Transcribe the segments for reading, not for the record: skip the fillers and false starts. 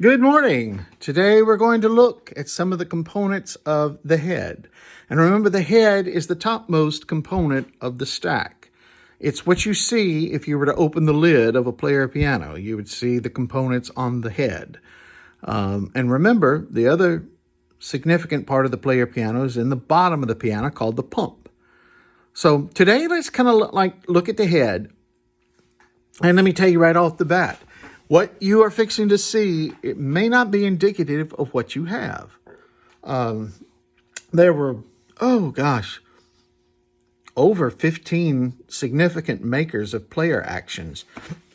Good morning. Today we're going to look at some of the components of the head. And remember, the head is the topmost component of the stack. It's what you see if you were to open the lid of a player piano. You would see the components on the head. And remember, the other significant part of the player piano is in the bottom of the piano called the pump. So today let's kind of look at the head. And let me tell you right off the bat, what you are fixing to see, it may not be indicative of what you have. There were, over 15 significant makers of player actions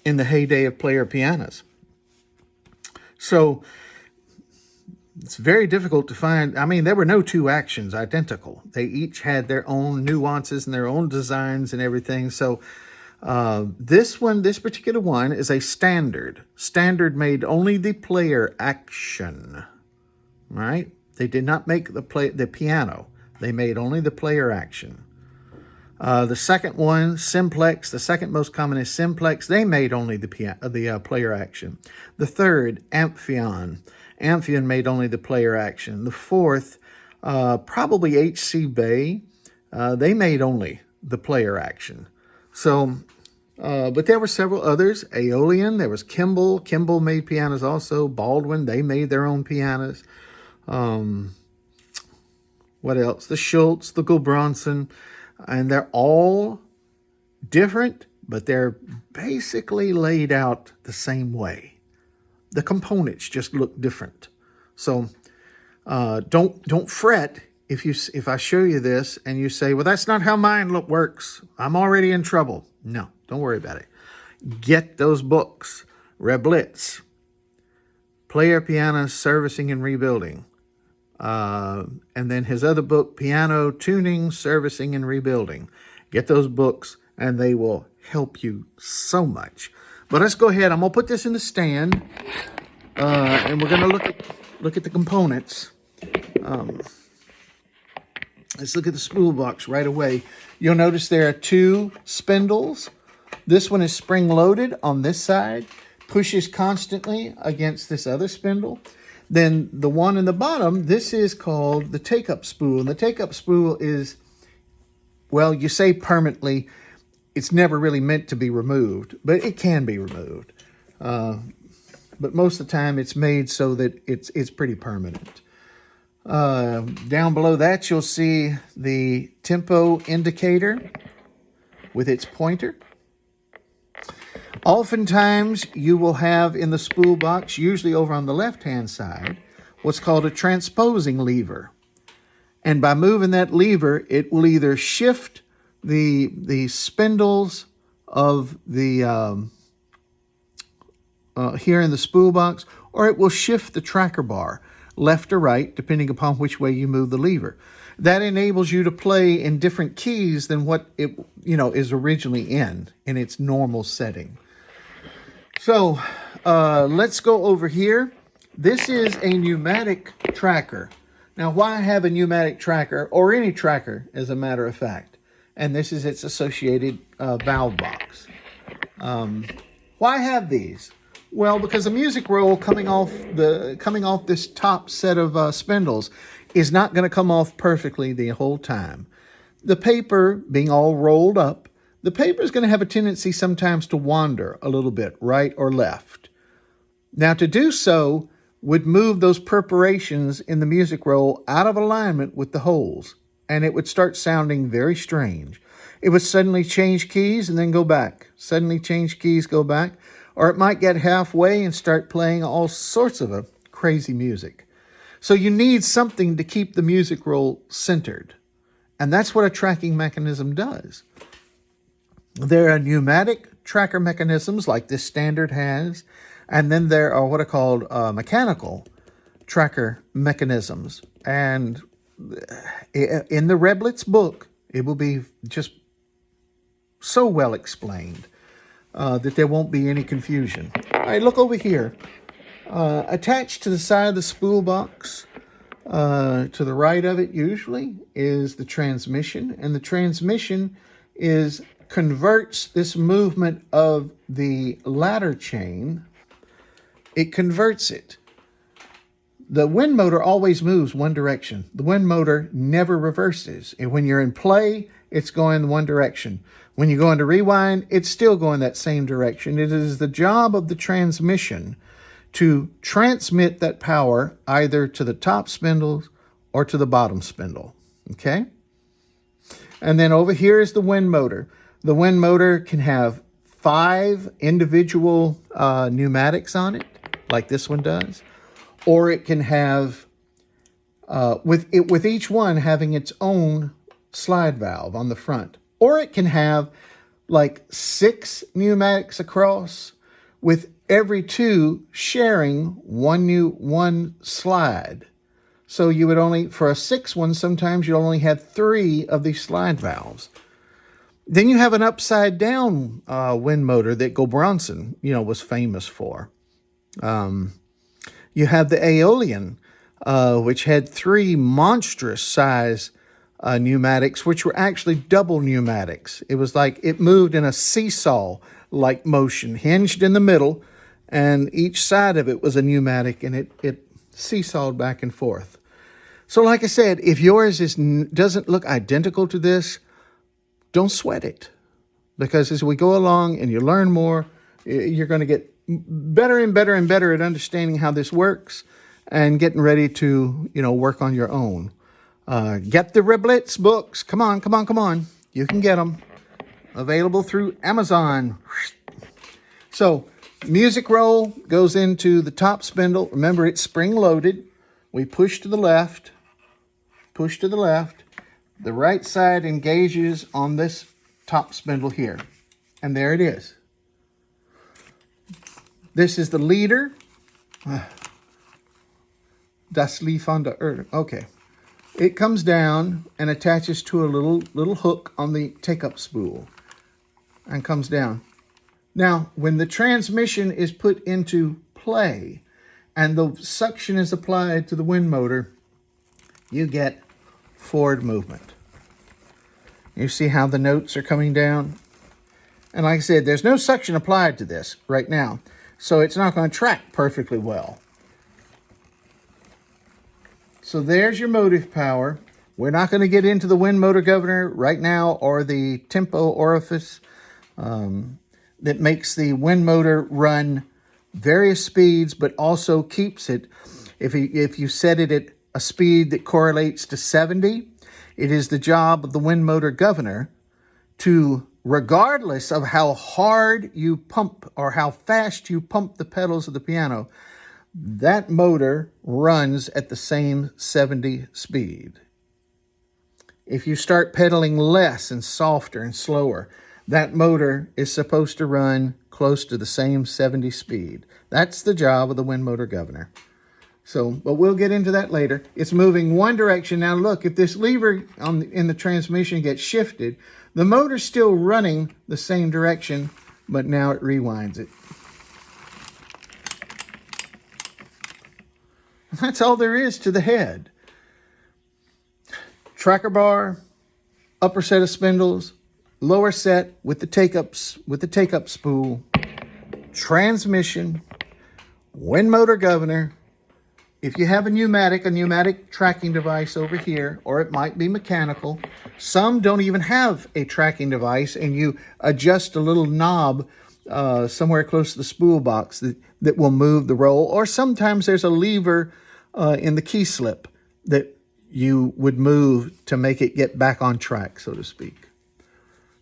in the heyday of player pianos. So it's very difficult to find. I mean, there were no two actions identical. They each had their own nuances and their own designs and everything. So this particular one is a standard. Standard made only the player action, right? They did not make the piano. They made only the player action. The second one, simplex, the second most common is simplex. They made only the player action. The third, Amphion. Amphion made only the player action. The fourth, probably H.C. Bay. They made only the player action. So, but there were several others. Aeolian, there was Kimball. Kimball made pianos also. Baldwin, they made their own pianos. What else? The Schultz, the Gulbranson, and they're all different, but they're basically laid out the same way. The components just look different. So don't fret if I show you this and you say, well, that's not how mine works. I'm already in trouble. No, don't worry about it. Get those books. Reblitz, Player Piano Servicing and Rebuilding. And then his other book, Piano Tuning, Servicing and Rebuilding. Get those books and they will help you so much. But let's go ahead. I'm going to put this in the stand. And we're going to look at the components. Let's look at the spool box right away. You'll notice there are two spindles. This one is spring-loaded on this side, pushes constantly against this other spindle. Then the one in the bottom, this is called the take-up spool. And the take-up spool is, well, you say permanently. It's never really meant to be removed, but it can be removed. But most of the time it's made so that it's pretty permanent. Down below that, you'll see the tempo indicator with its pointer. Oftentimes, you will have in the spool box, usually over on the left-hand side, what's called a transposing lever. And by moving that lever, it will either shift the spindles of the here in the spool box, or it will shift the tracker bar left or right, depending upon which way you move the lever. That enables you to play in different keys than what it is originally in its normal setting. So let's go over here. This is a pneumatic tracker. Now, why have a pneumatic tracker, or any tracker as a matter of fact? And this is its associated valve box. Why have these? Well, because the music roll coming off this top set of spindles is not going to come off perfectly the whole time. The paper being all rolled up, the paper is going to have a tendency sometimes to wander a little bit right or left. Now, to do so would move those perforations in the music roll out of alignment with the holes, and it would start sounding very strange. It would suddenly change keys and then go back. Suddenly change keys, go back. Or it might get halfway and start playing all sorts of crazy music. So you need something to keep the music roll centered. And that's what a tracking mechanism does. There are pneumatic tracker mechanisms like this standard has. And then there are what are called mechanical tracker mechanisms. And in the Reblitz book, it will be just so well explained that there won't be any confusion. All right, look over here. Attached to the side of the spool box, to the right of it usually, is the transmission. And the transmission converts this movement of the ladder chain. It converts it the wind motor always moves one direction. The wind motor never reverses. And when you're in play, it's going one direction. When you go into rewind, it's still going that same direction. It is the job of the transmission to transmit that power either to the top spindles or to the bottom spindle. Okay? And then over here is the wind motor. The wind motor can have 5 individual pneumatics on it, like this one does. Or it can have, with each one having its own slide valve on the front. Or it can have like 6 pneumatics across, with every 2 sharing one slide. So you would only, for a 6 one, sometimes you only have 3 of these slide valves. Then you have an upside down wind motor that Gulbranson, was famous for. You have the Aeolian, which had 3 monstrous size pneumatics, which were actually double pneumatics. It was like it moved in a seesaw-like motion, hinged in the middle, and each side of it was a pneumatic, and it seesawed back and forth. So like I said, if yours doesn't look identical to this, don't sweat it. Because as we go along and you learn more, you're going to get better and better and better at understanding how this works and getting ready to, work on your own. Get the Reblitz books. Come on, come on, come on. You can get them. Available through Amazon. So, music roll goes into the top spindle. Remember, it's spring-loaded. We push to the left. Push to the left. The right side engages on this top spindle here. And there it is. This is the leader. Das Lief von der Erde. Okay. It comes down and attaches to a little hook on the take-up spool and comes down. Now, when the transmission is put into play and the suction is applied to the wind motor, you get forward movement. You see how the notes are coming down? And like I said, there's no suction applied to this right now, so it's not going to track perfectly well. So there's your motive power. We're not going to get into the wind motor governor right now or the tempo orifice that makes the wind motor run various speeds, but also keeps it, if you set it at a speed that correlates to 70, it is the job of the wind motor governor to, regardless of how hard you pump or how fast you pump the pedals of the piano, that motor runs at the same 70 speed. If you start pedaling less and softer and slower, that motor is supposed to run close to the same 70 speed. That's the job of the wind motor governor. So, but we'll get into that later. It's moving one direction. Now look, if this lever in the transmission gets shifted, the motor's still running the same direction, but now it rewinds it. That's all there is to the head. Tracker bar, upper set of spindles, lower set with the take-up spool, transmission, wind motor governor. If you have a pneumatic tracking device over here, or it might be mechanical. Some don't even have a tracking device, and you adjust a little knob somewhere close to the spool box that will move the roll. Or sometimes there's a lever in the key slip that you would move to make it get back on track, so to speak.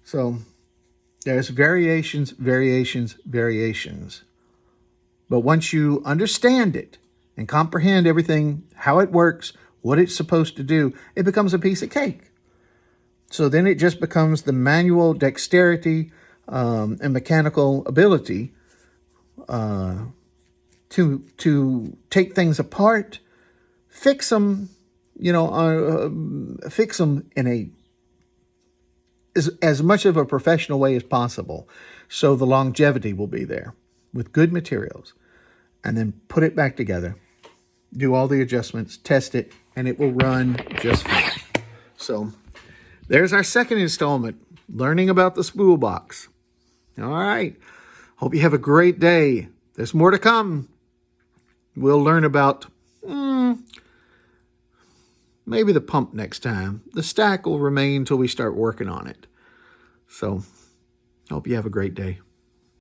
So there's variations. But once you understand it and comprehend everything, how it works, what it's supposed to do, it becomes a piece of cake. So then it just becomes the manual dexterity and mechanical ability to take things apart, fix them, fix them in as much of a professional way as possible, so the longevity will be there with good materials, and then put it back together, do all the adjustments, test it, and it will run just fine. So there's our second installment, learning about the spool box. All right. Hope you have a great day. There's more to come. We'll learn about Maybe the pump next time. The stack will remain until we start working on it. So, hope you have a great day.